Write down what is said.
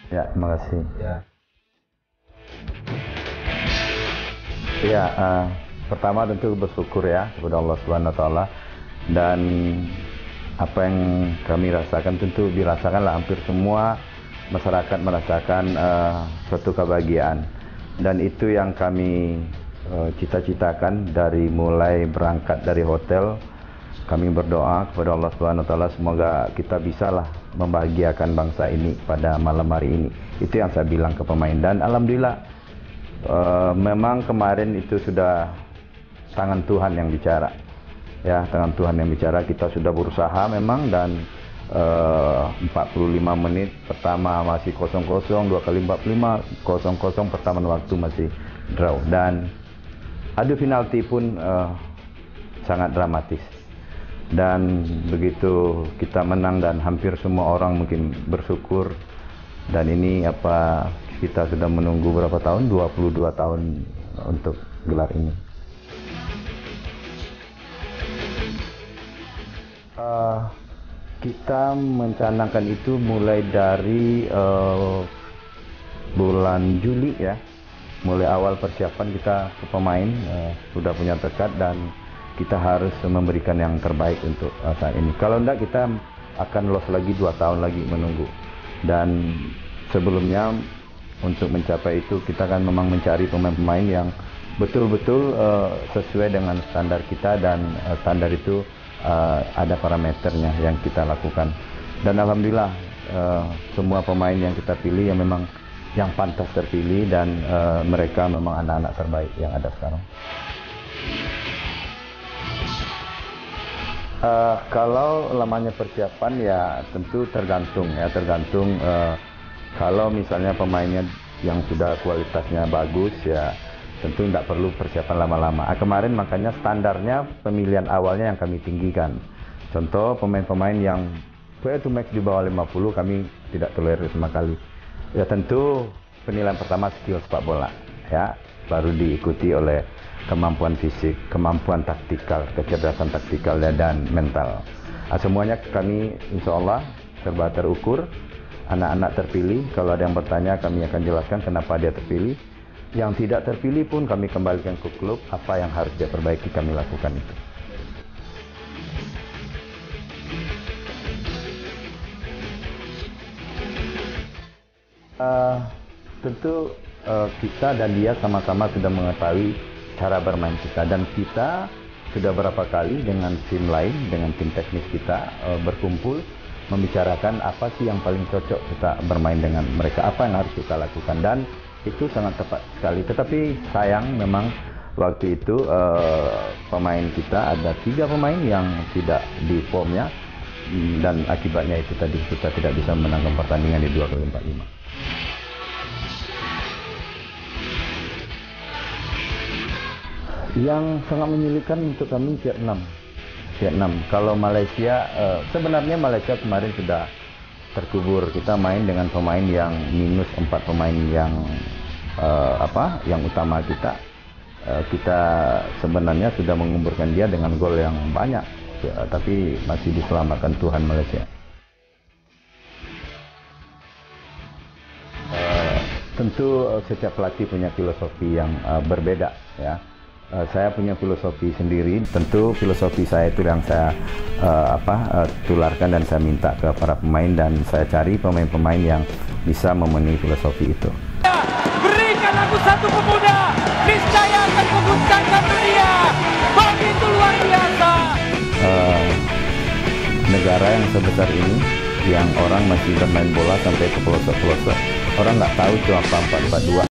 Ya, terima kasih. Ya. Ya, pertama tentu bersyukur ya kepada Allah Subhanahu Wa Taala, dan apa yang kami rasakan tentu dirasakanlah hampir semua masyarakat merasakan suatu kebahagiaan, dan itu yang kami cita-citakan dari mulai berangkat dari hotel. Kami berdoa kepada Allah Subhanahu Wa Taala semoga kita bisalah membahagiakan bangsa ini pada malam hari ini. Itu yang saya bilang ke pemain, dan alhamdulillah memang kemarin itu sudah tangan Tuhan yang bicara. Ya, tangan Tuhan yang bicara. Kita sudah berusaha memang, dan 45 menit pertama masih 0-0, 2 kali 45 0-0, pertamaan waktu masih draw, dan adu penalti pun sangat dramatis. Dan begitu kita menang, dan hampir semua orang mungkin bersyukur, dan ini kita sudah menunggu berapa tahun, 22 tahun untuk gelar ini. Kita mencanangkan itu mulai dari bulan Juli ya, mulai awal persiapan kita ke pemain sudah punya tekad, dan kita harus memberikan yang terbaik untuk saat ini. Kalau enggak, kita akan loss lagi 2 tahun lagi menunggu. Dan sebelumnya untuk mencapai itu kita akan memang mencari pemain-pemain yang betul-betul sesuai dengan standar kita, dan standar itu ada parameternya yang kita lakukan. Dan alhamdulillah semua pemain yang kita pilih yang memang yang pantas terpilih, dan mereka memang anak-anak terbaik yang ada sekarang. Kalau lamanya persiapan ya tentu tergantung kalau misalnya pemainnya yang sudah kualitasnya bagus ya tentu tidak perlu persiapan lama-lama. Kemarin makanya standarnya pemilihan awalnya yang kami tinggikan. Contoh pemain-pemain yang PA to max di bawah 50 kami tidak tolerir sama kali. Ya tentu penilaian pertama skill sepak bola ya, baru diikuti oleh kemampuan fisik, kemampuan taktikal, kecerdasan taktikal dan mental. Semuanya kami insya Allah serba terukur. Anak-anak terpilih, kalau ada yang bertanya kami akan jelaskan kenapa dia terpilih. Yang tidak terpilih pun kami kembalikan ke klub, apa yang harus dia perbaiki kami lakukan itu. Tentu kita dan dia sama-sama sudah mengetahui cara bermain kita, dan kita sudah berapa kali dengan tim lain, dengan tim teknis kita berkumpul membicarakan apa sih yang paling cocok kita bermain dengan mereka, apa yang harus kita lakukan, dan itu sangat tepat sekali. Tetapi sayang memang waktu itu pemain kita ada 3 pemain yang tidak di formnya, dan akibatnya itu tadi kita tidak bisa menangkan pertandingan di 2x45. Yang sangat menyulitkan untuk kami Vietnam. Kalau Malaysia, sebenarnya Malaysia kemarin sudah terkubur. Kita main dengan pemain yang minus 4 pemain yang yang utama kita. Kita sebenarnya sudah menguburkan dia dengan gol yang banyak, tapi masih diselamatkan Tuhan Malaysia. Tentu setiap pelatih punya filosofi yang berbeda ya. Saya punya filosofi sendiri. Tentu filosofi saya itu yang saya tularkan dan saya minta ke para pemain, dan saya cari pemain-pemain yang bisa memenuhi filosofi itu. Berikan aku satu pemuda, niscaya akan membuktikan dunia. Begitu luar biasa. Negara yang sebesar ini, yang orang masih bermain bola sampai ke pelosok-pelosok. Orang nggak tahu itu apa 442.